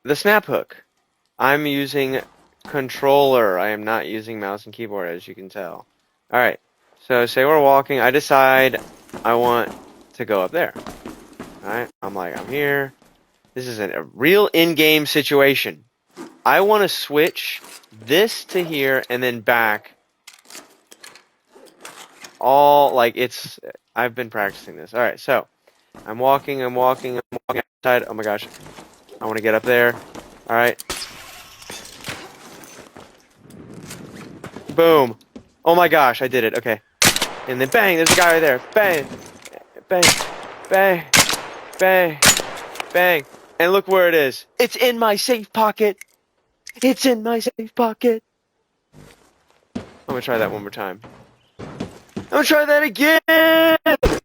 the snap hook. I'm using controller. I am not using mouse and keyboard, as you can tell. Alright, so say we're walking. I decide I want to go up there. Alright, I'm here. This is a real in-game situation. I want to switch this to here and then back. I've been practicing this. Alright, so I'm walking outside. Oh my gosh. I want to get up there. Alright. Boom. Oh my gosh, I did it. Okay. And then bang, there's a guy right there. Bang. Bang. Bang. Bang. Bang. And look where it is. It's in my safe pocket. It's in my safe pocket. I'm gonna try that one more time. I'm gonna try that again.